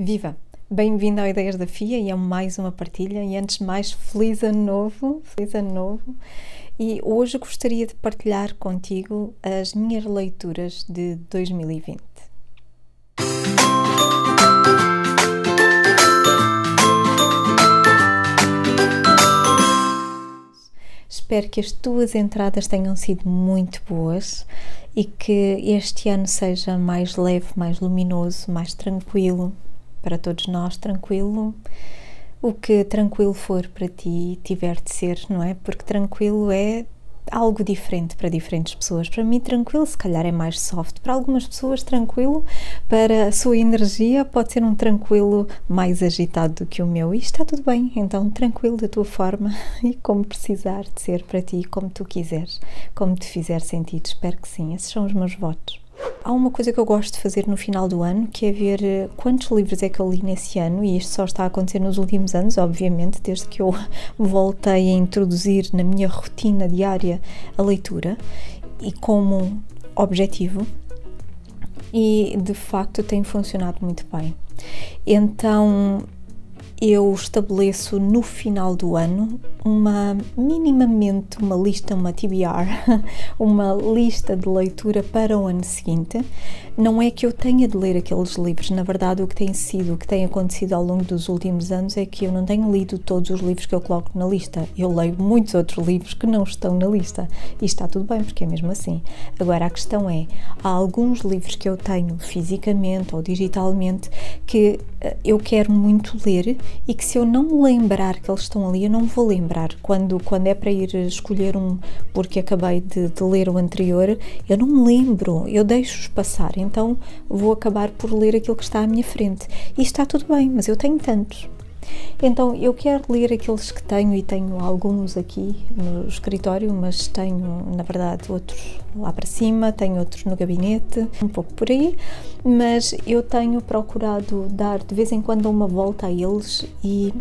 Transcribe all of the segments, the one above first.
Viva! Bem-vindo ao Ideias da FIA e a mais uma partilha. E antes de mais, feliz ano novo! Feliz ano novo! E hoje gostaria de partilhar contigo as minhas leituras de 2020. Espero que as tuas entradas tenham sido muito boas e que este ano seja mais leve, mais luminoso, mais tranquilo para todos nós, tranquilo. O que tranquilo for para ti, tiver de ser, não é? Porque tranquilo é algo diferente para diferentes pessoas. Para mim, tranquilo, se calhar é mais soft. Para algumas pessoas, tranquilo, para a sua energia, pode ser um tranquilo mais agitado do que o meu. E está tudo bem, então tranquilo da tua forma e como precisar de ser para ti, como tu quiseres, como te fizer sentido. Espero que sim, esses são os meus votos. Há uma coisa que eu gosto de fazer no final do ano, que é ver quantos livros é que eu li nesse ano, e isto só está a acontecer nos últimos anos, obviamente, desde que eu voltei a introduzir na minha rotina diária a leitura, e como objetivo, e de facto tem funcionado muito bem. Então eu estabeleço no final do ano minimamente uma lista, uma TBR, uma lista de leitura para o ano seguinte. Não é que eu tenha de ler aqueles livros, na verdade o que tem acontecido ao longo dos últimos anos é que eu não tenho lido todos os livros que eu coloco na lista. Eu leio muitos outros livros que não estão na lista e está tudo bem, porque é mesmo assim. Agora a questão é, há alguns livros que eu tenho fisicamente ou digitalmente que eu quero muito ler e que se eu não me lembrar que eles estão ali, eu não vou lembrar. Quando é para ir escolher um, porque acabei de ler o anterior, eu não me lembro, eu deixo-os passar, então vou acabar por ler aquilo que está à minha frente. E está tudo bem, mas eu tenho tantos. Então eu quero ler aqueles que tenho, e tenho alguns aqui no escritório, mas tenho na verdade outros lá para cima, tenho outros no gabinete, um pouco por aí, mas eu tenho procurado dar de vez em quando uma volta a eles e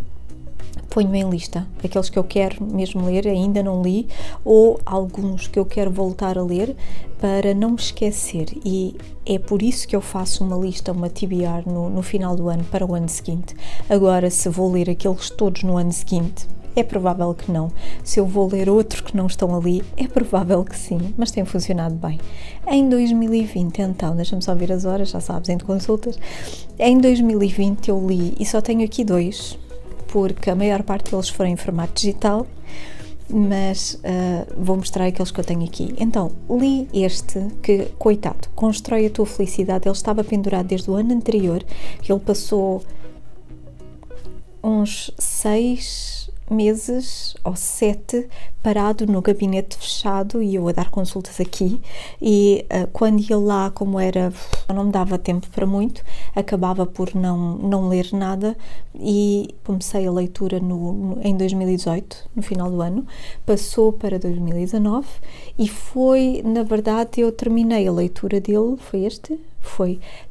ponho em lista aqueles que eu quero mesmo ler, ainda não li, ou alguns que eu quero voltar a ler para não me esquecer, e é por isso que eu faço uma lista, uma TBR no final do ano para o ano seguinte. Agora, se vou ler aqueles todos no ano seguinte, é provável que não. Se eu vou ler outros que não estão ali, é provável que sim, mas tem funcionado bem. Em 2020, então, deixa-me só ver as horas, já sabes, entre consultas, em 2020 eu li, e só tenho aqui dois, porque a maior parte deles foram em formato digital, mas vou mostrar aqueles que eu tenho aqui. Então, li este, que, coitado, Constrói a Tua Felicidade. Ele estava pendurado desde o ano anterior, ele passou uns 6 meses ou 7 parado no gabinete fechado e eu a dar consultas aqui, e quando ia lá, como era, não me dava tempo para muito, acabava por não ler nada, e comecei a leitura em 2018, no final do ano, passou para 2019 e foi, na verdade, eu terminei a leitura dele,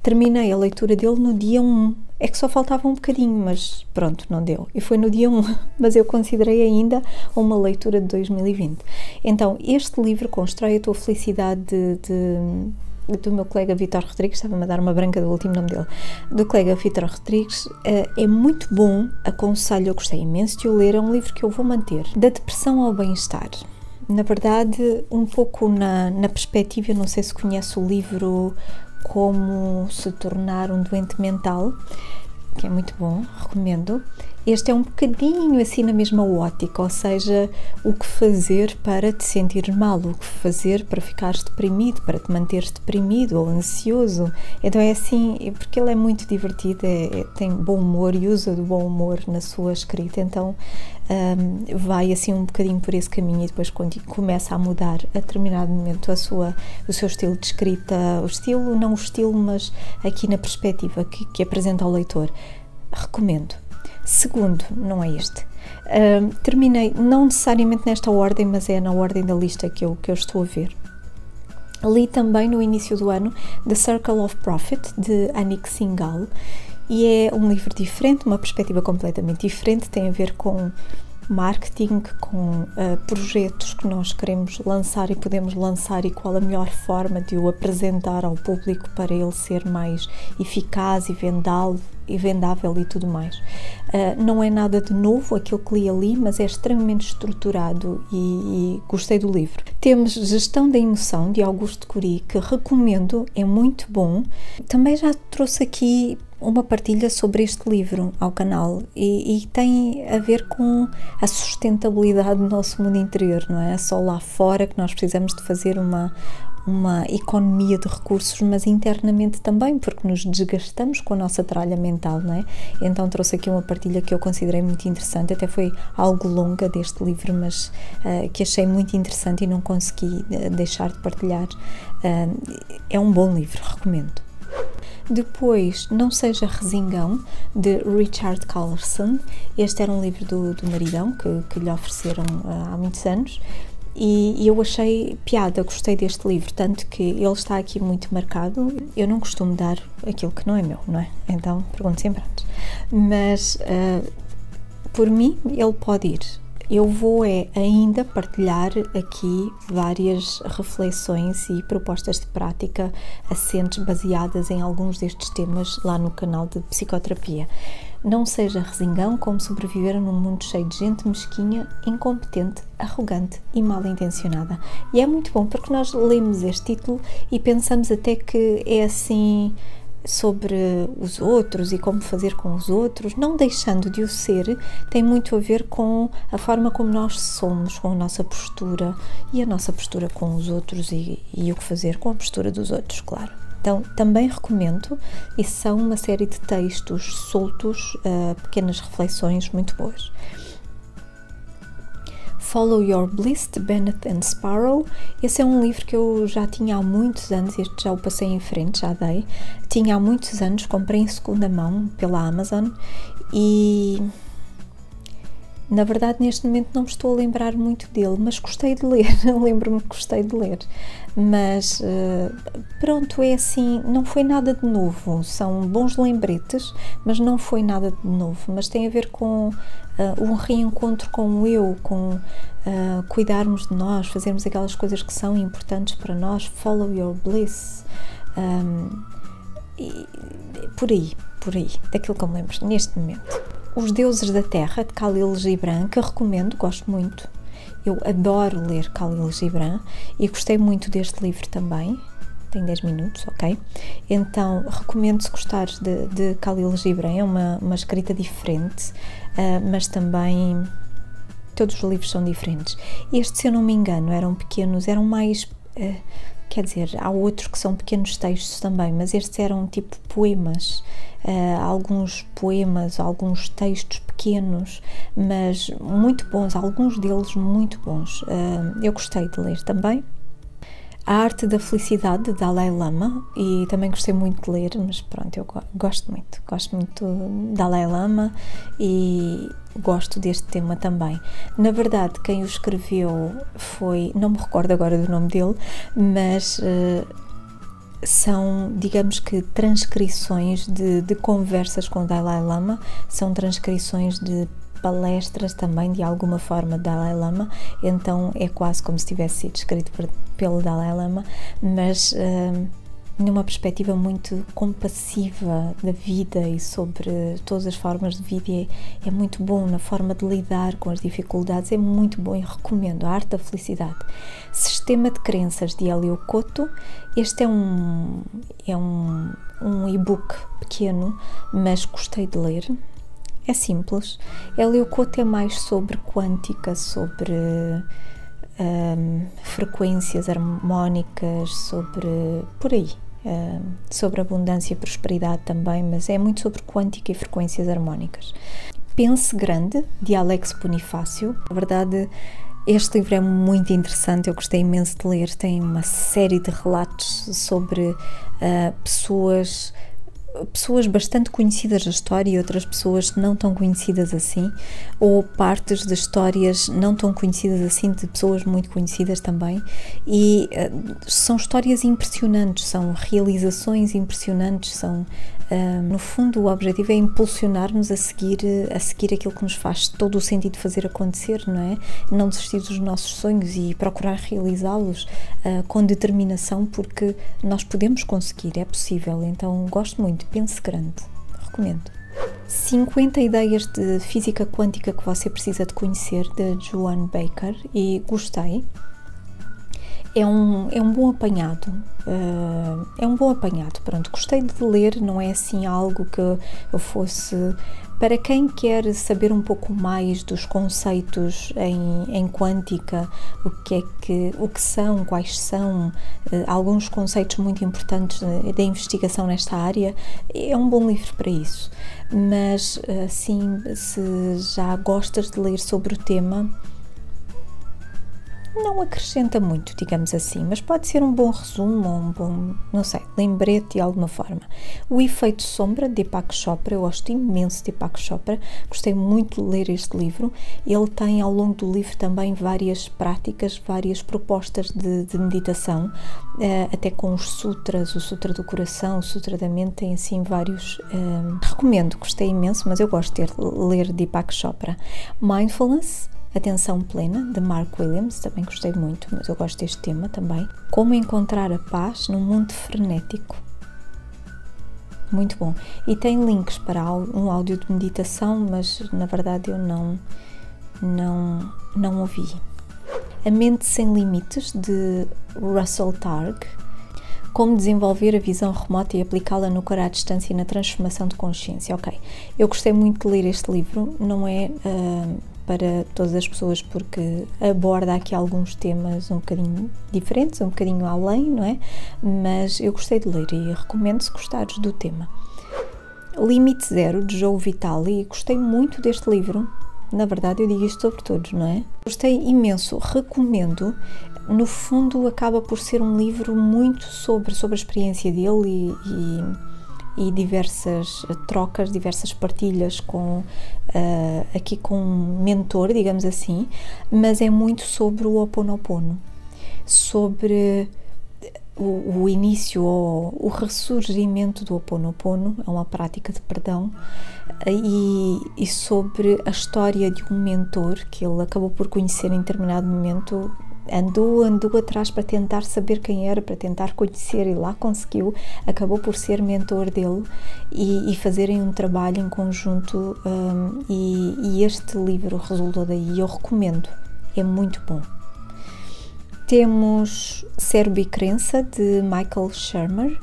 terminei a leitura dele no dia 1, é que só faltava um bocadinho, mas pronto, não deu, e foi no dia 1, mas eu considerei ainda uma leitura de 2020. Então, este livro, Constrói a Tua Felicidade, do meu colega Vítor Rodrigues, estava-me a dar uma branca do último nome dele, do colega Vítor Rodrigues, é muito bom, aconselho, eu gostei imenso de o ler, é um livro que eu vou manter, da depressão ao bem-estar. Na verdade, um pouco na perspectiva, eu não sei se conhece o livro Como se Tornar um Doente Mental, que é muito bom, recomendo. Este é um bocadinho assim na mesma ótica, ou seja, o que fazer para te sentir mal, o que fazer para ficares deprimido, para te manteres deprimido ou ansioso. Então é assim, porque ele é muito divertido, tem bom humor e usa do bom humor na sua escrita, então vai assim um bocadinho por esse caminho, e depois começa a mudar a determinado momento o seu estilo de escrita, não o estilo, mas aqui na perspectiva que apresenta ao leitor. Recomendo. Segundo, não é este. Terminei, não necessariamente nesta ordem, mas é na ordem da lista que eu estou a ver. Li também no início do ano The Circle of Profit, de Anik Singhal, e é um livro diferente, uma perspectiva completamente diferente, tem a ver com marketing, com projetos que nós queremos lançar e podemos lançar, e qual a melhor forma de o apresentar ao público para ele ser mais eficaz e vendável e tudo mais. Não é nada de novo aquilo que li ali, mas é extremamente estruturado e gostei do livro. Temos Gestão da Emoção, de Augusto Cury, que recomendo, é muito bom. Também já trouxe aqui uma partilha sobre este livro ao canal e tem a ver com a sustentabilidade do nosso mundo interior, não é? Só lá fora que nós precisamos de fazer uma economia de recursos, mas internamente também, porque nos desgastamos com a nossa tralha mental, não é? Então trouxe aqui uma partilha que eu considerei muito interessante, até foi algo longa deste livro, mas que achei muito interessante e não consegui deixar de partilhar. É um bom livro, recomendo. Depois, Não Seja Resingão, de Richard Carlson. Este era um livro do maridão que lhe ofereceram há muitos anos, e eu achei piada, gostei deste livro, tanto que ele está aqui muito marcado. Eu não costumo dar aquilo que não é meu, não é? Então pergunto sempre antes, mas por mim ele pode ir. Eu vou ainda partilhar aqui várias reflexões e propostas de prática assentes baseadas em alguns destes temas lá no canal de psicoterapia. Não seja resingão, como sobreviver num mundo cheio de gente mesquinha, incompetente, arrogante e mal intencionada. E é muito bom porque nós lemos este título e pensamos até que é assim sobre os outros e como fazer com os outros, não deixando de o ser. Tem muito a ver com a forma como nós somos, com a nossa postura e a nossa postura com os outros e o que fazer com a postura dos outros, claro. Então, também recomendo, e são uma série de textos soltos, pequenas reflexões muito boas. Follow Your Bliss, de Bennett and Sparrow. Esse é um livro que eu já tinha há muitos anos, este já o passei em frente, já dei. Tinha há muitos anos, comprei em segunda mão pela Amazon e, na verdade, neste momento não me estou a lembrar muito dele, mas gostei de ler, lembro-me que gostei de ler. Mas pronto, é assim, não foi nada de novo, são bons lembretes, mas não foi nada de novo, mas tem a ver com um reencontro com o eu, com cuidarmos de nós, fazermos aquelas coisas que são importantes para nós, follow your bliss, e por aí, daquilo que eu me lembro neste momento. Os Deuses da Terra, de Khalil Gibran, que recomendo, gosto muito. Eu adoro ler Khalil Gibran e gostei muito deste livro também. Tem 10 minutos, ok? Então, recomendo, se gostares de Khalil Gibran. É uma escrita diferente, mas também todos os livros são diferentes. Este, se eu não me engano, eram mais... quer dizer, há outros que são pequenos textos também, mas estes eram tipo poemas, alguns poemas, alguns textos pequenos, mas muito bons, alguns deles muito bons. Eu gostei de ler também. A Arte da Felicidade, de Dalai Lama, e também gostei muito de ler, mas pronto, eu gosto muito de Dalai Lama e gosto deste tema também. Na verdade, quem o escreveu foi, não me recordo agora do nome dele, mas são, digamos que, transcrições de conversas com o Dalai Lama, são transcrições de palestras também, de alguma forma, de Dalai Lama, então é quase como se tivesse sido escrito pelo Dalai Lama, mas numa perspectiva muito compassiva da vida e sobre todas as formas de vida. É muito bom na forma de lidar com as dificuldades, é muito bom e recomendo. A Arte da Felicidade. Sistema de Crenças, de Helio Couto. Este é um e-book pequeno, mas gostei de ler. É simples. Helio Couto é mais sobre quântica, sobre frequências harmónicas, por aí. Sobre abundância e prosperidade também, mas é muito sobre quântica e frequências harmónicas. Pense Grande, de Alex Bonifácio. Na verdade, este livro é muito interessante, eu gostei imenso de ler. Tem uma série de relatos sobre pessoas bastante conhecidas da história e outras pessoas não tão conhecidas assim, ou partes de histórias não tão conhecidas assim de pessoas muito conhecidas também, e são histórias impressionantes, são realizações impressionantes, são No fundo, o objetivo é impulsionar-nos a seguir aquilo que nos faz todo o sentido de fazer acontecer, não é? Não desistir dos nossos sonhos e procurar realizá-los com determinação, porque nós podemos conseguir, é possível. Então, gosto muito, pense grande, recomendo. 50 ideias de física quântica que você precisa de conhecer, de Joanne Baker, e gostei. É um bom apanhado, pronto, gostei de ler, não é assim algo que eu fosse... Para quem quer saber um pouco mais dos conceitos em quântica, o que são, quais são, alguns conceitos muito importantes da investigação nesta área, é um bom livro para isso. Mas, assim, se já gostas de ler sobre o tema, não acrescenta muito, digamos assim, mas pode ser um bom resumo, ou um bom, não sei, lembrete de alguma forma. O Efeito Sombra, de Deepak Chopra, eu gosto imenso de Deepak Chopra, gostei muito de ler este livro. Ele tem ao longo do livro também várias práticas, várias propostas de meditação, até com os sutras, o Sutra do Coração, o Sutra da Mente, tem assim vários, recomendo, gostei imenso, mas eu gosto de ler Deepak Chopra. Mindfulness, Atenção Plena, de Mark Williams, também gostei muito, mas eu gosto deste tema também. Como encontrar a paz num mundo frenético. Muito bom. E tem links para um áudio de meditação, mas na verdade eu não ouvi. A Mente Sem Limites, de Russell Targ. Como desenvolver a visão remota e aplicá-la no cor à distância e na transformação de consciência. Ok, eu gostei muito de ler este livro, não é para todas as pessoas, porque aborda aqui alguns temas um bocadinho diferentes, um bocadinho além, não é? Mas eu gostei de ler e recomendo se gostares do tema. Limite Zero, de Joe Vitale, gostei muito deste livro. Na verdade, eu digo isto sobre todos, não é? Gostei imenso, recomendo. No fundo, acaba por ser um livro muito sobre a experiência dele e diversas trocas, diversas partilhas aqui com um mentor, digamos assim, mas é muito sobre o Ho Oponopono, sobre o início ou o ressurgimento do Ho Oponopono, é uma prática de perdão, e sobre a história de um mentor que ele acabou por conhecer em determinado momento. Andou atrás para tentar saber quem era, para tentar conhecer, e lá conseguiu, acabou por ser mentor dele e fazerem um trabalho em conjunto, e este livro resultou daí. Eu recomendo, é muito bom. Temos Cérebro e Crença, de Michael Shermer.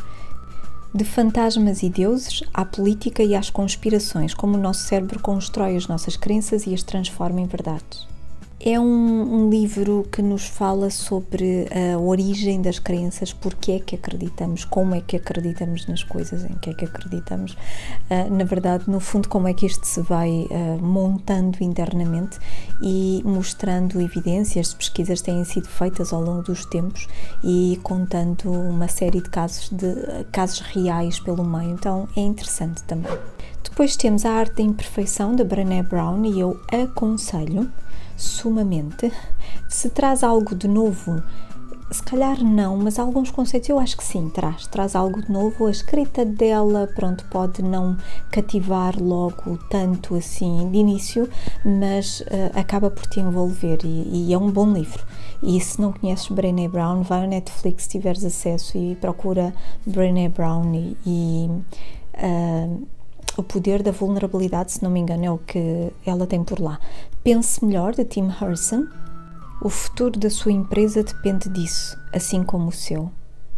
De fantasmas e deuses à política e às conspirações, como o nosso cérebro constrói as nossas crenças e as transforma em verdades. É um livro que nos fala sobre a origem das crenças, porque é que acreditamos, como é que acreditamos nas coisas, em que é que acreditamos, na verdade, no fundo, como é que isto se vai montando internamente, e mostrando evidências de pesquisas que têm sido feitas ao longo dos tempos e contando uma série de casos reais pelo meio. Então é interessante também. Depois temos A Arte da Imperfeição, de Brené Brown, e eu aconselho sumamente. Se traz algo de novo, se calhar não, mas alguns conceitos eu acho que sim, traz algo de novo. A escrita dela, pronto, pode não cativar logo tanto assim de início, mas acaba por te envolver, e é um bom livro. E se não conheces Brené Brown, vai ao Netflix se tiveres acesso e procura Brené Brown e O Poder da Vulnerabilidade, se não me engano, é o que ela tem por lá. Pense Melhor, de Tim Hurson. O futuro da sua empresa depende disso, assim como o seu,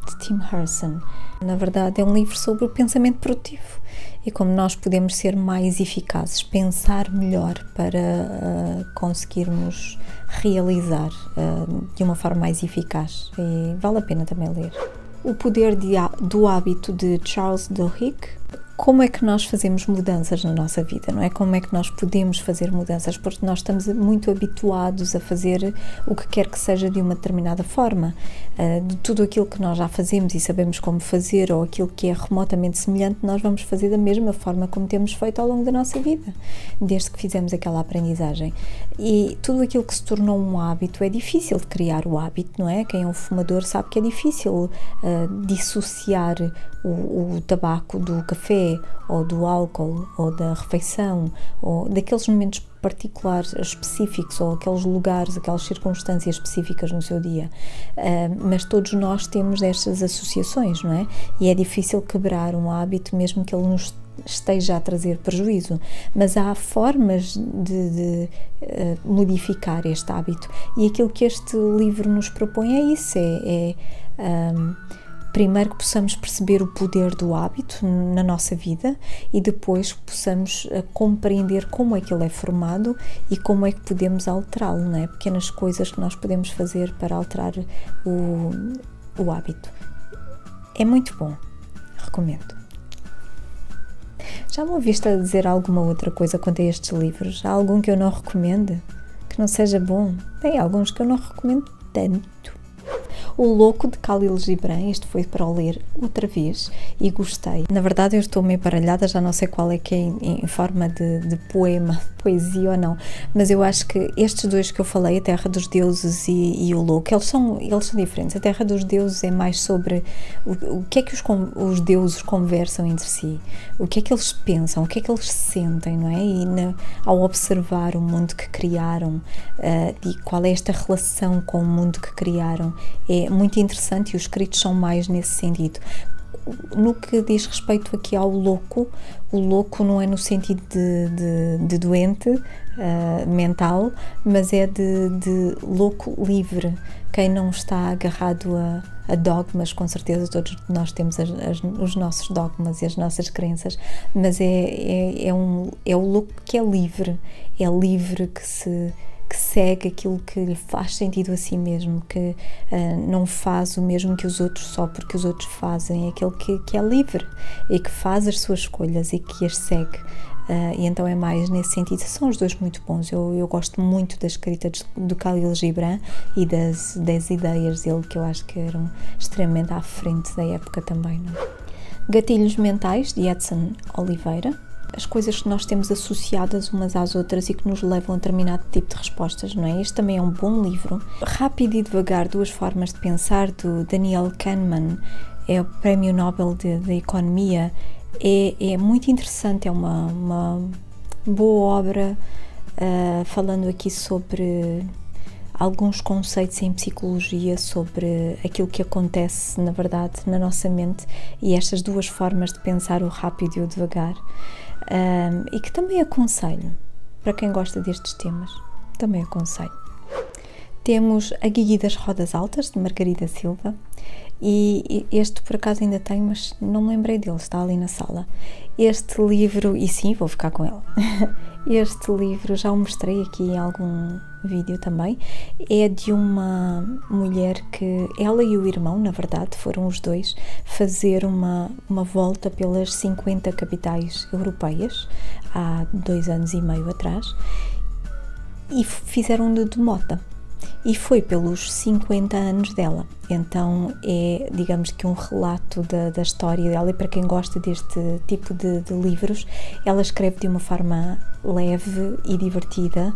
de Tim Hurson. Na verdade, é um livro sobre o pensamento produtivo e como nós podemos ser mais eficazes, pensar melhor para conseguirmos realizar de uma forma mais eficaz, e vale a pena também ler. O Poder do Hábito, de Charles Duhigg. Como é que nós fazemos mudanças na nossa vida, não é? Como é que nós podemos fazer mudanças? Porque nós estamos muito habituados a fazer o que quer que seja de uma determinada forma. De tudo aquilo que nós já fazemos e sabemos como fazer, ou aquilo que é remotamente semelhante, nós vamos fazer da mesma forma como temos feito ao longo da nossa vida, desde que fizemos aquela aprendizagem. E tudo aquilo que se tornou um hábito, é difícil de criar o hábito, não é? Quem é um fumador sabe que é difícil dissociar o tabaco do café, café, ou do álcool, ou da refeição, ou daqueles momentos particulares, específicos, ou aqueles lugares, aquelas circunstâncias específicas no seu dia. Mas todos nós temos estas associações, não é? E é difícil quebrar um hábito, mesmo que ele nos esteja a trazer prejuízo, mas há formas de modificar este hábito, e aquilo que este livro nos propõe é isso, primeiro que possamos perceber o poder do hábito na nossa vida, e depois que possamos compreender como é que ele é formado e como é que podemos alterá-lo, não é? Pequenas coisas que nós podemos fazer para alterar o hábito. É muito bom, recomendo. Já me ouviste a dizer alguma outra coisa quanto a estes livros? Há algum que eu não recomendo? Que não seja bom? Tem alguns que eu não recomendo tanto. O Louco, de Khalil Gibran, este foi para o ler outra vez e gostei. Na verdade eu estou meio baralhada, já não sei qual é que é em forma de poema, poesia ou não, mas eu acho que estes dois que eu falei, A Terra dos Deuses e O Louco, eles são diferentes. A Terra dos Deuses é mais sobre o que é que os deuses conversam entre si, o que é que eles pensam, o que é que eles sentem, não é? E ao observar o mundo que criaram, e qual é esta relação com o mundo que criaram, é muito interessante, e os escritos são mais nesse sentido. No que diz respeito aqui ao louco, o louco não é no sentido de doente mental, mas é de louco livre, quem não está agarrado a dogmas. Com certeza todos nós temos os nossos dogmas e as nossas crenças, mas é o louco que é livre, que segue aquilo que lhe faz sentido a si mesmo, que não faz o mesmo que os outros só porque os outros fazem, é aquele que é livre e que faz as suas escolhas e que as segue. E então é mais nesse sentido. São os dois muito bons. Eu gosto muito da escrita do Khalil Gibran e das ideias dele, que eu acho que eram extremamente à frente da época também, não é? Gatilhos Mentais, de Edson Oliveira. As coisas que nós temos associadas umas às outras e que nos levam a determinado tipo de respostas, não é? Este também é um bom livro. Rápido e Devagar, Duas Formas de Pensar, do Daniel Kahneman, é o Prémio Nobel de Economia. É muito interessante, é uma boa obra, falando aqui sobre alguns conceitos em psicologia, sobre aquilo que acontece, na verdade, na nossa mente, e estas duas formas de pensar, o rápido e o devagar. E que também aconselho, para quem gosta destes temas, também aconselho. Temos A Guigui das Rodas Altas, de Margarida Silva, e este por acaso ainda tenho, mas não me lembrei dele, está ali na sala. Este livro, e sim, vou ficar com ele, este livro já o mostrei aqui em algum vídeo também, é de uma mulher que, ela e o irmão, na verdade, foram os dois fazer uma volta pelas 50 capitais europeias, há 2 anos e meio atrás, e fizeram de mota. E foi pelos 50 anos dela, então é, digamos que um relato da história dela, e para quem gosta deste tipo de livros, ela escreve de uma forma leve e divertida,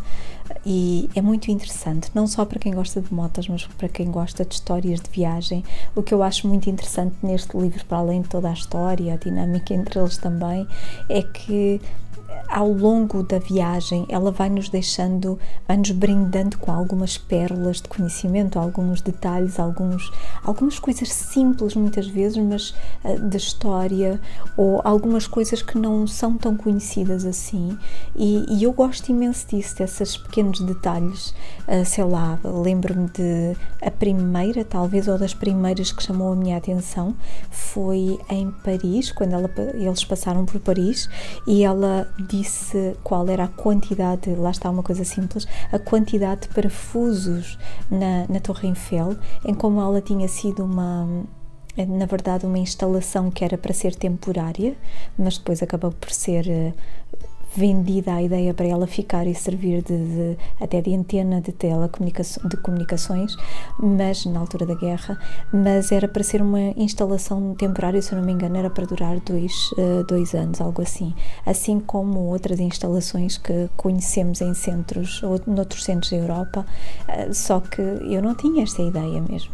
e é muito interessante, não só para quem gosta de motas, mas para quem gosta de histórias de viagem. O que eu acho muito interessante neste livro, para além de toda a história, a dinâmica entre eles também, é que ao longo da viagem ela vai-nos brindando com algumas pérolas de conhecimento, alguns detalhes, algumas coisas simples muitas vezes, mas de história, ou algumas coisas que não são tão conhecidas assim, e eu gosto imenso disso, desses pequenos detalhes. Sei lá, lembro-me de a primeira, talvez, ou das primeiras que chamou a minha atenção, foi em Paris, quando eles passaram por Paris, e ela disse qual era a quantidade, lá está uma coisa simples, a quantidade de parafusos na Torre Eiffel, em como ela tinha sido na verdade, uma instalação que era para ser temporária, mas depois acabou por ser vendida a ideia para ela ficar e servir até de antena de comunicações, mas na altura da guerra, mas era para ser uma instalação temporária, se eu não me engano, era para durar 2 anos, algo assim como outras instalações que conhecemos em centros ou noutros centros da Europa, só que eu não tinha esta ideia mesmo.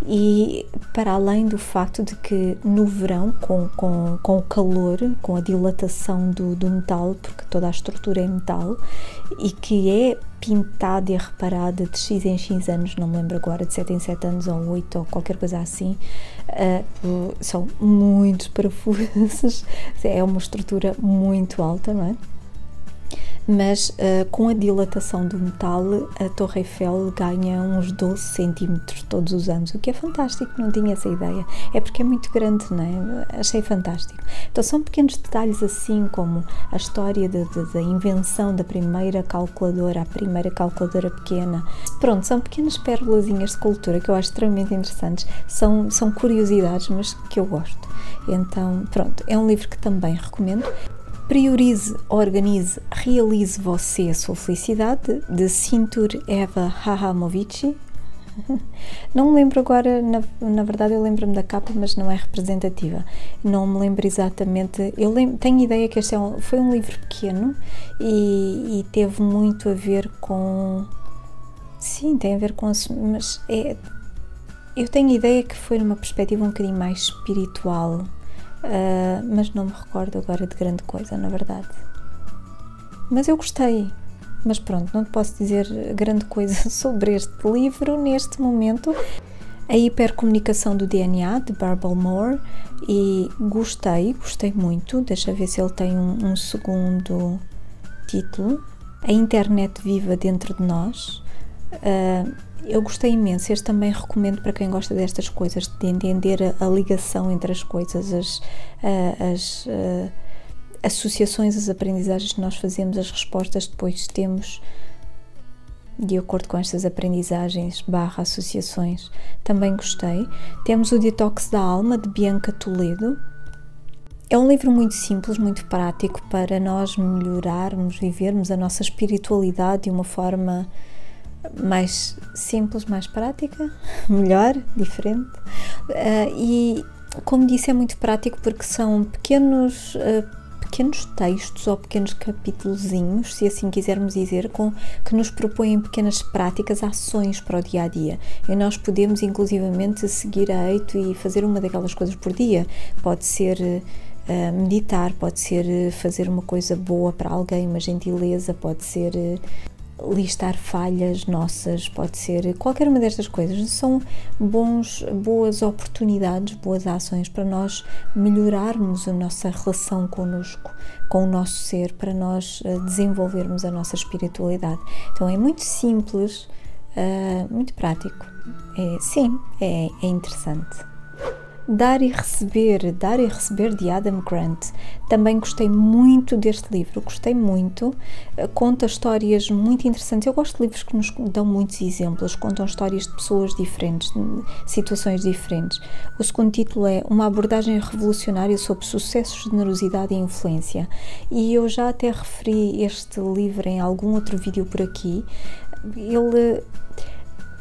e para além do facto de que no verão, com o calor, com a dilatação do metal, porque toda a estrutura é metal, e que é pintada e reparada de X em X anos, não me lembro agora, de 7 em 7 anos ou 8 ou qualquer coisa assim, são muitos parafusos, é uma estrutura muito alta, não é? Mas com a dilatação do metal, a Torre Eiffel ganha uns 12 centímetros todos os anos, o que é fantástico, não tinha essa ideia. É porque é muito grande, não é? Achei fantástico. Então são pequenos detalhes assim, como a história da invenção da primeira calculadora, a primeira calculadora pequena. Pronto, são pequenas pérolazinhas de cultura que eu acho extremamente interessantes, são curiosidades, mas que eu gosto. Então, pronto, é um livro que também recomendo. Priorize, organize, realize você a sua felicidade, de Cintur Eva Hahamovici. Não me lembro agora, na verdade eu lembro-me da capa, mas não é representativa. Não me lembro exatamente, tenho ideia que este foi um livro pequeno e teve muito a ver com... Sim, tem a ver com... Mas eu tenho ideia que foi numa perspectiva um bocadinho mais espiritual. Mas não me recordo agora de grande coisa, na verdade. Mas eu gostei. Mas pronto, não te posso dizer grande coisa sobre este livro neste momento. A Hipercomunicação do DNA, de Barbara Moore, e gostei muito. Deixa ver se ele tem um segundo título. A Internet Viva Dentro de Nós. Eu gostei imenso, este também recomendo para quem gosta destas coisas, de entender a ligação entre as coisas, as associações, as aprendizagens que nós fazemos, as respostas que depois temos de acordo com estas aprendizagens / associações. Também gostei. Temos o Detox da Alma, de Bianca Toledo. É um livro muito simples, muito prático para nós melhorarmos, vivermos a nossa espiritualidade de uma forma mais simples, mais prática, melhor, diferente. E, como disse, é muito prático porque são pequenos textos ou pequenos capítulozinhos, se assim quisermos dizer, que nos propõem pequenas práticas, ações para o dia-a-dia. E nós podemos, inclusivamente, seguir a eito e fazer uma daquelas coisas por dia. Pode ser meditar, pode ser fazer uma coisa boa para alguém, uma gentileza, pode ser... listar falhas nossas, pode ser qualquer uma destas coisas. São boas oportunidades, boas ações para nós melhorarmos a nossa relação connosco, com o nosso ser, para nós desenvolvermos a nossa espiritualidade. Então é muito simples, muito prático. É interessante. Dar e Receber, de Adam Grant. Também gostei muito deste livro, gostei muito. Conta histórias muito interessantes. Eu gosto de livros que nos dão muitos exemplos, contam histórias de pessoas diferentes, de situações diferentes. O segundo título é Uma abordagem revolucionária sobre sucesso, generosidade e influência. E eu já até referi este livro em algum outro vídeo por aqui.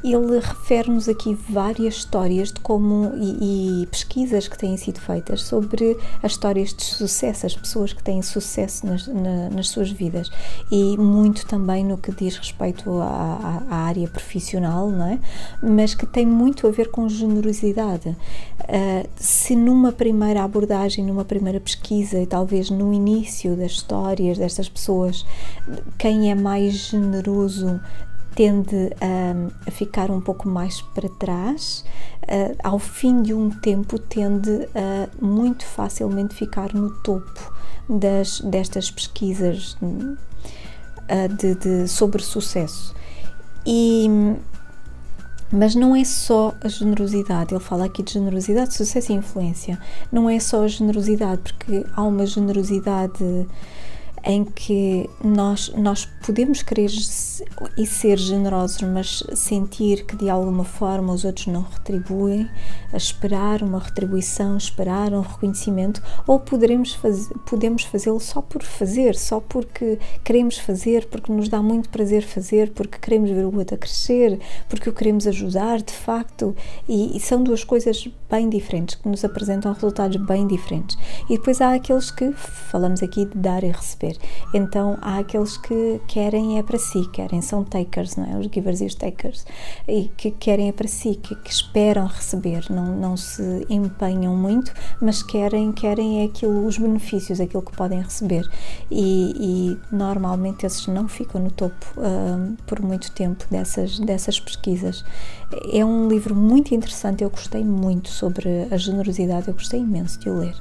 Ele refere-nos aqui várias histórias de como e pesquisas que têm sido feitas sobre as histórias de sucesso, as pessoas que têm sucesso nas suas vidas, e muito também no que diz respeito à área profissional, não é? Mas que tem muito a ver com generosidade. Se numa primeira abordagem, numa primeira pesquisa, e talvez no início das histórias destas pessoas, quem é mais generoso tende a ficar um pouco mais para trás, ao fim de um tempo tende a muito facilmente ficar no topo destas pesquisas sobre sucesso. Mas não é só a generosidade, ele fala aqui de generosidade, sucesso e influência. Não é só a generosidade, porque há uma generosidade em que nós podemos querer e ser generosos, mas sentir que de alguma forma os outros não retribuem, a esperar uma retribuição, esperar um reconhecimento, ou podemos fazê-lo só por fazer, só porque queremos fazer, porque nos dá muito prazer fazer, porque queremos ver o outro a crescer, porque o queremos ajudar de facto, e são duas coisas bem diferentes, que nos apresentam resultados bem diferentes. E depois há aqueles que falamos aqui de dar e receber. receber. Então há aqueles que querem é para si, são takers, não é? Os givers e os takers, e que querem é para si, que esperam receber, não se empenham muito, mas querem é aquilo, os benefícios, aquilo que podem receber, e normalmente esses não ficam no topo por muito tempo dessas pesquisas. É um livro muito interessante, eu gostei muito sobre a generosidade, eu gostei imenso de o ler.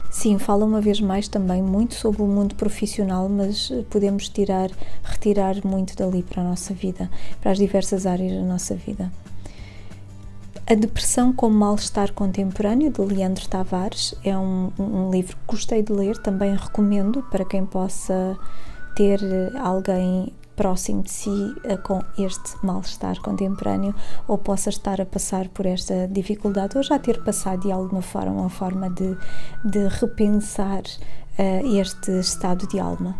Sim, fala uma vez mais também muito sobre o mundo profissional, mas podemos retirar muito dali para a nossa vida, para as diversas áreas da nossa vida. A Depressão como Mal-Estar Contemporâneo, de Leandro Tavares, é um livro que gostei de ler, também recomendo para quem possa ter alguém próximo de si com este mal-estar contemporâneo, ou possa estar a passar por esta dificuldade, ou já ter passado de alguma forma, uma forma de repensar este estado de alma.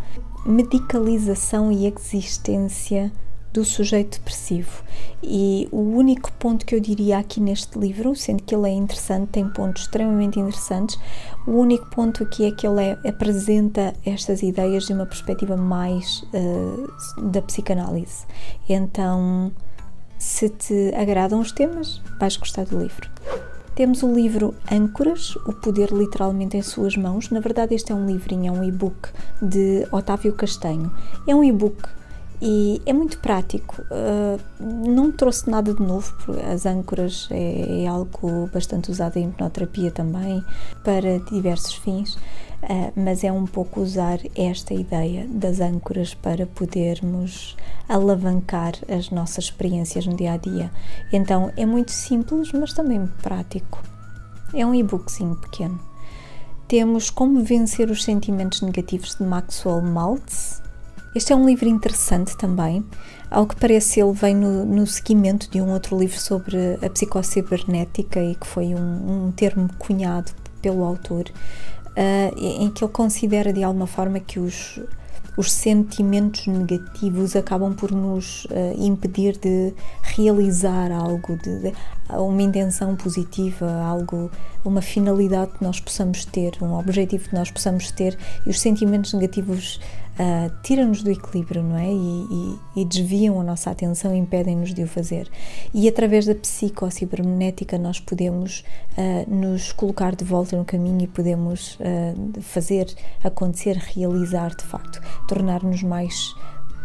Medicalização e existência do sujeito depressivo. E o único ponto que eu diria aqui neste livro, sendo que ele é interessante, tem pontos extremamente interessantes, o único ponto aqui é que ele apresenta estas ideias de uma perspectiva mais da psicanálise. Então, se te agradam os temas, vais gostar do livro. Temos o livro Âncoras, o poder literalmente em suas mãos. Na verdade, este é um livrinho, é um e-book de Otávio Castanho. É um e-book e é muito prático, não trouxe nada de novo, porque as âncoras é algo bastante usado em hipnoterapia também, para diversos fins, mas é um pouco usar esta ideia das âncoras para podermos alavancar as nossas experiências no dia-a-dia. Então é muito simples, mas também prático. É um e-bookzinho pequeno. Temos Como Vencer os Sentimentos Negativos, de Maxwell Maltz. Este é um livro interessante também. Ao que parece, ele vem no seguimento de um outro livro sobre a psicocibernética, e que foi um termo cunhado pelo autor, em que ele considera de alguma forma que os sentimentos negativos acabam por nos impedir de realizar algo, de uma intenção positiva, algo, uma finalidade que nós possamos ter, um objetivo que nós possamos ter, e os sentimentos negativos tiram-nos do equilíbrio, não é? E desviam a nossa atenção e impedem-nos de o fazer. E através da psicocibernética nós podemos nos colocar de volta no caminho e podemos fazer acontecer, realizar de facto, tornar-nos mais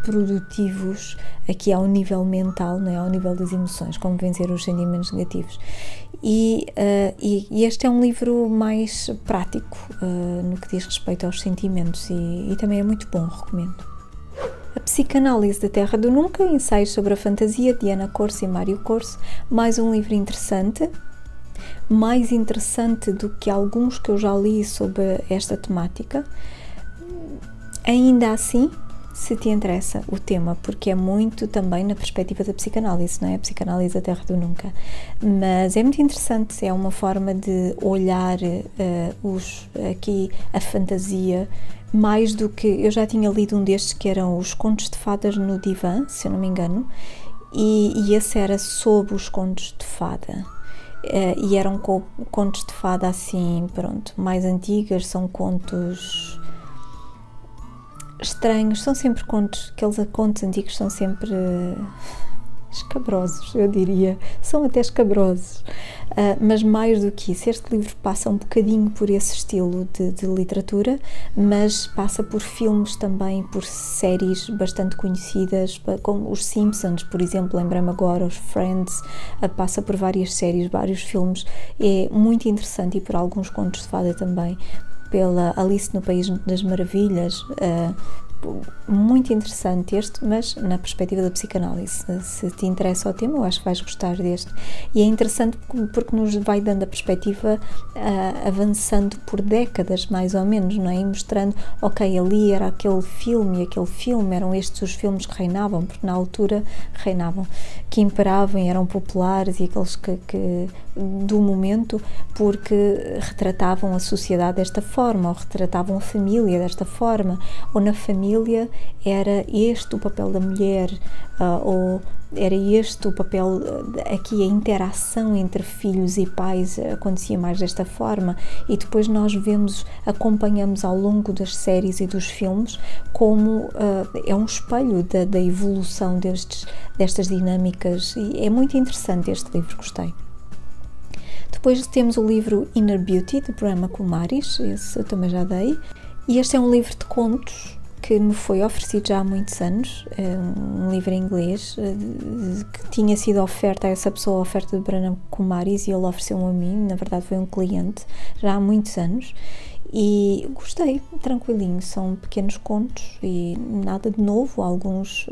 produtivos aqui ao nível mental, não é? Ao nível das emoções, como vencer os sentimentos negativos. E este é um livro mais prático no que diz respeito aos sentimentos, e também é muito bom, recomendo. A Psicanálise da Terra do Nunca, Ensaios sobre a Fantasia, de Ana Corso e Mário Corso, mais um livro interessante, mais interessante do que alguns que eu já li sobre esta temática. Ainda assim, se te interessa o tema, porque é muito também na perspectiva da psicanálise, não é? A Psicanálise da Terra do Nunca. Mas é muito interessante, é uma forma de olhar aqui a fantasia, mais do que... Eu já tinha lido um destes que eram os Contos de Fadas no Divã, se eu não me engano, e esse era sobre os contos de fada. E eram contos de fada assim, pronto, mais antigas, são contos estranhos, são sempre contos, aqueles contos antigos são sempre escabrosos, eu diria, são até escabrosos, mas mais do que isso, este livro passa um bocadinho por esse estilo de literatura, mas passa por filmes também, por séries bastante conhecidas, como os Simpsons, por exemplo, lembrei-me agora, os Friends, passa por várias séries, vários filmes, é muito interessante, e por alguns contos de fada também, pela Alice no País das Maravilhas, muito interessante este, mas na perspectiva da psicanálise. Se te interessa o tema, eu acho que vais gostar deste. E é interessante porque nos vai dando a perspectiva, avançando por décadas, mais ou menos, não é? E mostrando, ok, ali era aquele filme, e aquele filme, eram estes os filmes que reinavam, porque na altura reinavam, que imperavam e eram populares, e aqueles que do momento, porque retratavam a sociedade desta forma, ou retratavam a família desta forma, ou na família era este o papel da mulher, ou era este o papel, aqui a interação entre filhos e pais acontecia mais desta forma, e depois nós acompanhamos ao longo das séries e dos filmes como é um espelho da evolução destas dinâmicas, e é muito interessante este livro, gostei. Depois temos o livro Inner Beauty, de Brahma Kumaris, esse eu também já dei, e este é um livro de contos que me foi oferecido já há muitos anos, um livro em inglês, que tinha sido oferta a essa pessoa, a oferta de Brahma Kumaris, e ele ofereceu-me a mim, na verdade foi um cliente, já há muitos anos, e gostei, tranquilinho, são pequenos contos e nada de novo, alguns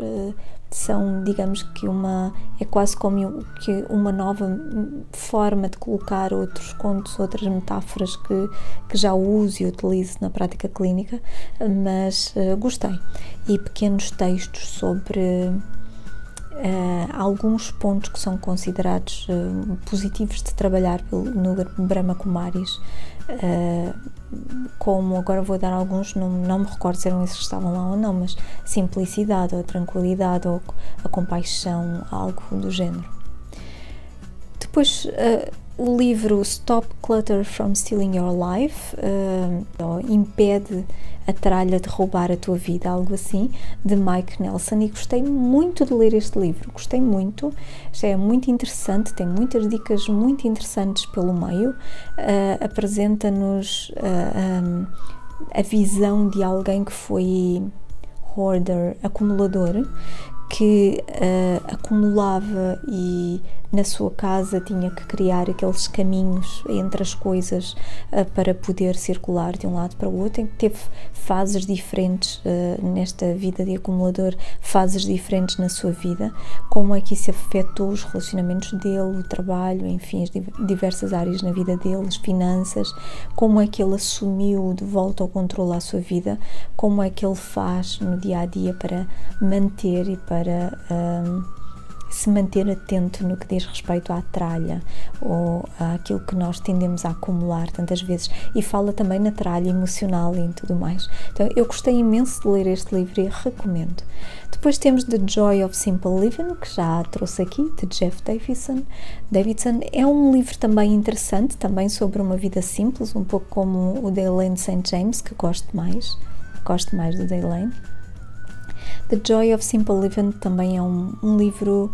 são, digamos que é quase como que uma nova forma de colocar outros contos, outras metáforas que já uso e utilizo na prática clínica, mas gostei. E pequenos textos sobre alguns pontos que são considerados positivos de trabalhar no Brahma Kumaris, como agora vou dar alguns, não me recordo se eram esses que estavam lá ou não, mas simplicidade, ou tranquilidade, ou a compaixão, algo do género. Depois o livro Stop Clutter from Stealing Your Life, impede a tralha de roubar a tua vida, algo assim, de Mike Nelson, e gostei muito de ler este livro, gostei muito, é muito interessante, tem muitas dicas muito interessantes pelo meio, apresenta-nos a visão de alguém que foi hoarder, acumulador, que acumulava e na sua casa tinha que criar aqueles caminhos entre as coisas para poder circular de um lado para o outro, em que teve fases diferentes nesta vida de acumulador, fases diferentes na sua vida, como é que isso afetou os relacionamentos dele, o trabalho, enfim, as diversas áreas na vida dele, as finanças, como é que ele assumiu de volta o controle à sua vida, como é que ele faz no dia a dia para manter e para se manter atento no que diz respeito à tralha ou àquilo que nós tendemos a acumular tantas vezes, e fala também na tralha emocional e em tudo mais. Então eu gostei imenso de ler este livro e recomendo. Depois temos The Joy of Simple Living, que já trouxe aqui, de Jeff Davidson. É um livro também interessante, também sobre uma vida simples, um pouco como o Dale St. James, que gosto mais do Dale. The Joy of Simple Living também é um livro,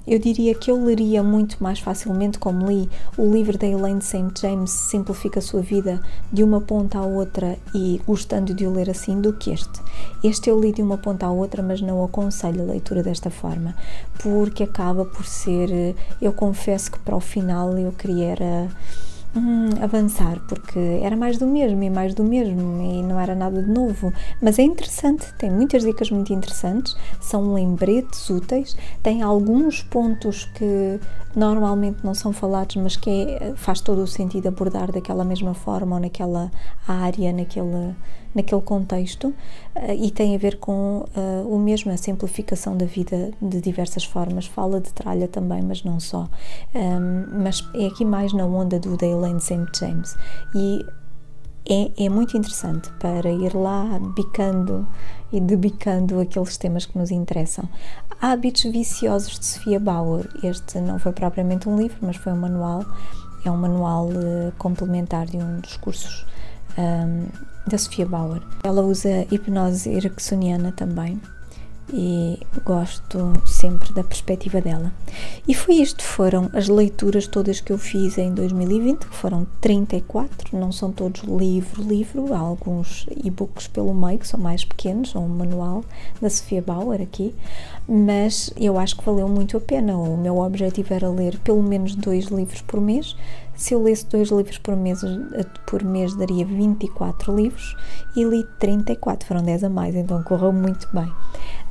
eu diria que eu leria muito mais facilmente, como li o livro da Elaine St. James, Simplifica a Sua Vida, de uma ponta à outra e gostando de o ler assim, do que este. Este eu li de uma ponta à outra, mas não aconselho a leitura desta forma, porque acaba por ser, eu confesso que para o final eu queria avançar, porque era mais do mesmo e mais do mesmo e não era nada de novo, mas é interessante, tem muitas dicas muito interessantes, são lembretes úteis, tem alguns pontos que normalmente não são falados, mas que faz todo o sentido abordar daquela mesma forma ou naquela área, naquele contexto, e tem a ver com o mesmo, a simplificação da vida de diversas formas. Fala de tralha também, mas não só, mas é aqui mais na onda do Dale St. James, e é muito interessante para ir lá bicando e debicando aqueles temas que nos interessam. Hábitos Viciosos, de Sophia Bauer. Este não foi propriamente um livro, mas foi um manual, é um manual complementar de um dos cursos da Sophia Bauer. Ela usa hipnose ericksoniana também e gosto sempre da perspectiva dela. E foi isto, foram as leituras todas que eu fiz em 2020, que foram 34, não são todos livro, há alguns e-books pelo meio que são mais pequenos, ou um manual da Sophia Bauer aqui, mas eu acho que valeu muito a pena. O meu objetivo era ler pelo menos 2 livros por mês. Se eu lesse 2 livros por mês daria 24 livros e li 34, foram 10 a mais, então correu muito bem.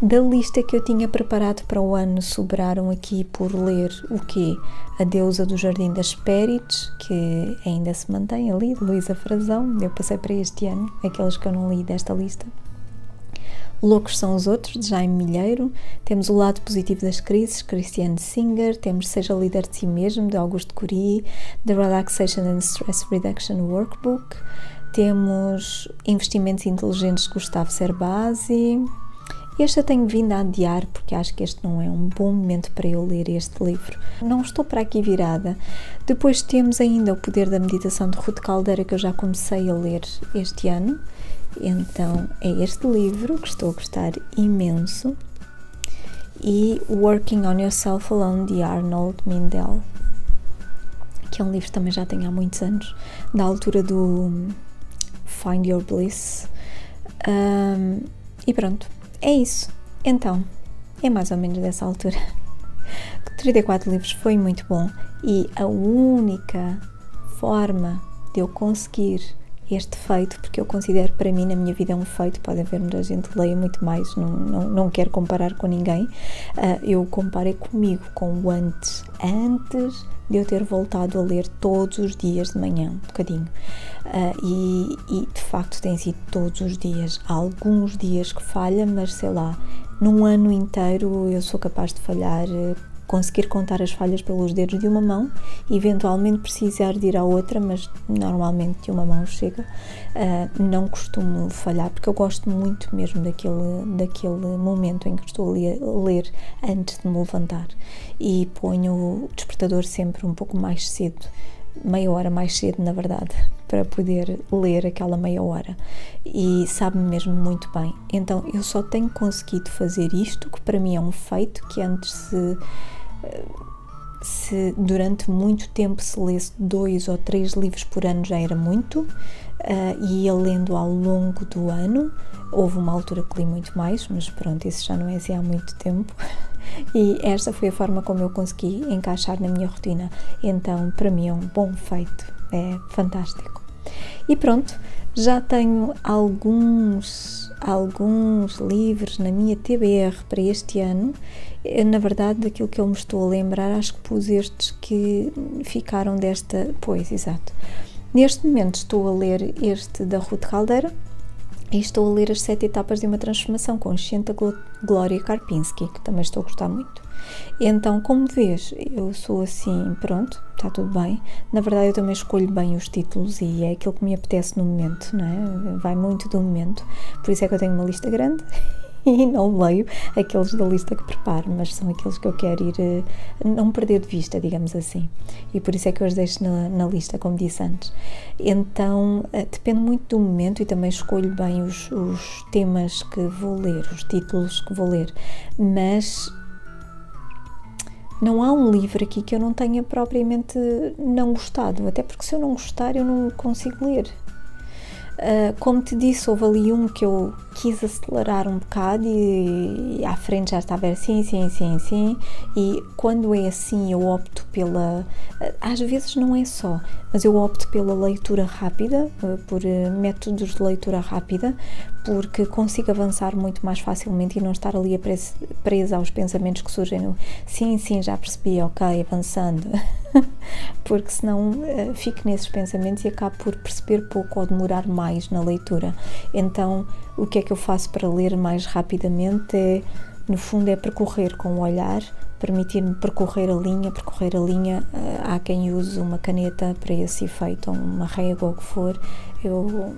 Da lista que eu tinha preparado para o ano, sobraram aqui por ler o quê? A Deusa do Jardim das Hespérides, que ainda se mantém ali, de Luísa Frazão, eu passei para este ano, aqueles que eu não li desta lista. Loucos São os Outros, de Jaime Milheiro. Temos O Lado Positivo das Crises, Christiane Singer. Temos Seja Líder de Si Mesmo, de Augusto Cury. The Relaxation and Stress Reduction Workbook. Temos Investimentos Inteligentes, de Gustavo Cerbasi. Este eu tenho vindo a adiar porque acho que este não é um bom momento para eu ler este livro. Não estou para aqui virada. Depois temos ainda O Poder da Meditação, de Ruth Caldeira, que eu já comecei a ler este ano. Então é este livro que estou a gostar imenso. E Working on Yourself Alone, de Arnold Mindell, que é um livro que também já tenho há muitos anos, da altura do Find Your Bliss. E pronto. É isso. Então, é mais ou menos dessa altura. 34 livros foi muito bom e a única forma de eu conseguir este feito, porque eu considero para mim na minha vida um feito, pode haver muita gente que leia muito mais, não quero comparar com ninguém, eu comparei comigo, com o antes de eu ter voltado a ler todos os dias de manhã, um bocadinho, e de facto tem sido todos os dias. Há alguns dias que falha, mas sei lá, num ano inteiro eu sou capaz de falhar, conseguir contar as falhas pelos dedos de uma mão, eventualmente precisar de ir à outra, mas normalmente de uma mão chega. Não costumo falhar, porque eu gosto muito mesmo daquele momento em que estou a ler antes de me levantar, e ponho o despertador sempre um pouco mais cedo, meia hora mais cedo na verdade, para poder ler aquela meia hora, e sabe-me mesmo muito bem. Então eu só tenho conseguido fazer isto, que para mim é um feito, que antes se durante muito tempo se lesse 2 ou 3 livros por ano já era muito, e ia lendo ao longo do ano. Houve uma altura que li muito mais, mas pronto, isso já não é assim há muito tempo. E esta foi a forma como eu consegui encaixar na minha rotina. Então, para mim é um bom feito, é fantástico. E pronto, já tenho alguns livros na minha TBR para este ano. Na verdade, daquilo que eu me estou a lembrar, acho que pus estes que ficaram desta... Pois, exato. Neste momento estou a ler este da Ruth Caldeira, e estou a ler As 7 Etapas de uma Transformação Consciente, da Glória Karpinski, que também estou a gostar muito. Então, como vês, eu sou assim, pronto, está tudo bem. Na verdade, eu também escolho bem os títulos e é aquilo que me apetece no momento, não é? Vai muito do momento, por isso é que eu tenho uma lista grande e não leio aqueles da lista que preparo, mas são aqueles que eu quero ir, não perder de vista, digamos assim, e por isso é que eu os deixo na lista, como disse antes. Então depende muito do momento e também escolho bem os temas que vou ler, os títulos que vou ler, mas não há um livro aqui que eu não tenha propriamente não gostado, até porque se eu não gostar eu não consigo ler. Como te disse, houve ali um que eu quis acelerar um bocado e à frente já estava assim, e quando é assim eu opto pela... Às vezes não é só, mas eu opto pela leitura rápida, por métodos de leitura rápida, porque consigo avançar muito mais facilmente e não estar ali presa aos pensamentos que surgem no sim, já percebi, ok, avançando, porque senão fico nesses pensamentos e acabo por perceber pouco ou demorar mais na leitura. Então o que é que eu faço para ler mais rapidamente no fundo é percorrer com o olhar, permitir-me percorrer a linha. Há quem use uma caneta para esse efeito, ou uma régua, ou o que for. Eu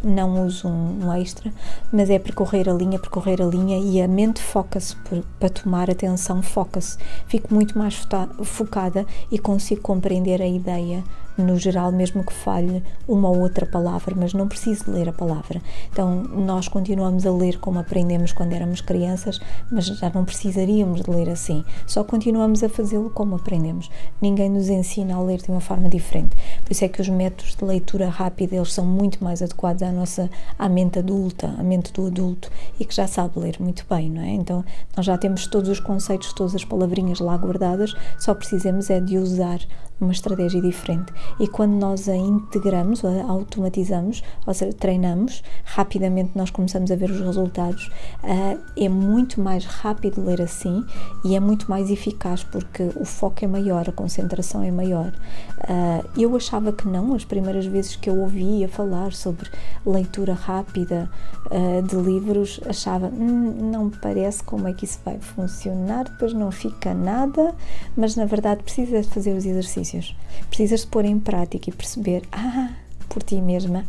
não uso um extra, mas é percorrer a linha e a mente foca-se, para tomar atenção, foca-se. Fico muito mais focada e consigo compreender a ideia no geral, mesmo que falhe uma ou outra palavra, mas não preciso ler a palavra. Então nós continuamos a ler como aprendemos quando éramos crianças, mas já não precisaríamos de ler assim, só continuamos a fazê-lo como aprendemos. Ninguém nos ensina a ler de uma forma diferente, por isso é que os métodos de leitura rápida, eles são muito mais adequados à mente adulta, à mente do adulto, e que já sabe ler muito bem, não é? Então nós já temos todos os conceitos, todas as palavrinhas lá guardadas, só precisamos é de usar uma estratégia diferente, e quando nós a integramos, a automatizamos, ou seja, treinamos, rapidamente nós começamos a ver os resultados. É muito mais rápido ler assim e é muito mais eficaz, porque o foco é maior, a concentração é maior. Eu achava que não, as primeiras vezes que eu ouvi ouvia falar sobre leitura rápida de livros, achava, não me parece como é que isso vai funcionar, depois não fica nada, mas na verdade precisas de fazer os exercícios, precisas de pôr em prática e perceber, por ti mesma,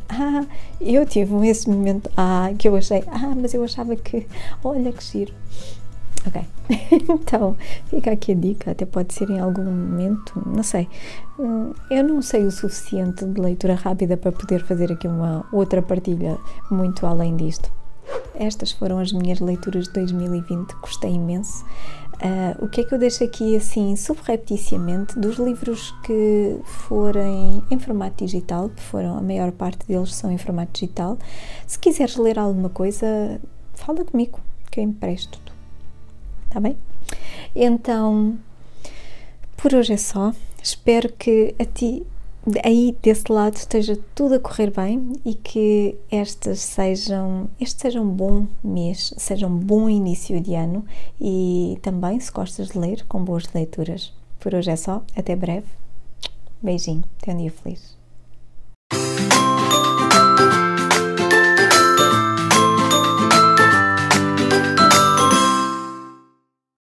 eu tive esse momento, que eu achei, mas eu achava que, olha que giro. Ok, então fica aqui a dica, até pode ser em algum momento, não sei, eu não sei o suficiente de leitura rápida para poder fazer aqui uma outra partilha muito além disto. Estas foram as minhas leituras de 2020, gostei imenso. O que é que eu deixo aqui assim subrepticiamente dos livros que forem em formato digital, que foram, a maior parte deles são em formato digital. Se quiseres ler alguma coisa, fala comigo, que eu empresto-te. Tá bem? Então, por hoje é só. Espero que a ti, aí desse lado, esteja tudo a correr bem e que este seja um bom mês, seja um bom início de ano e também, se gostas de ler, com boas leituras. Por hoje é só. Até breve. Beijinho. Tenha um dia feliz.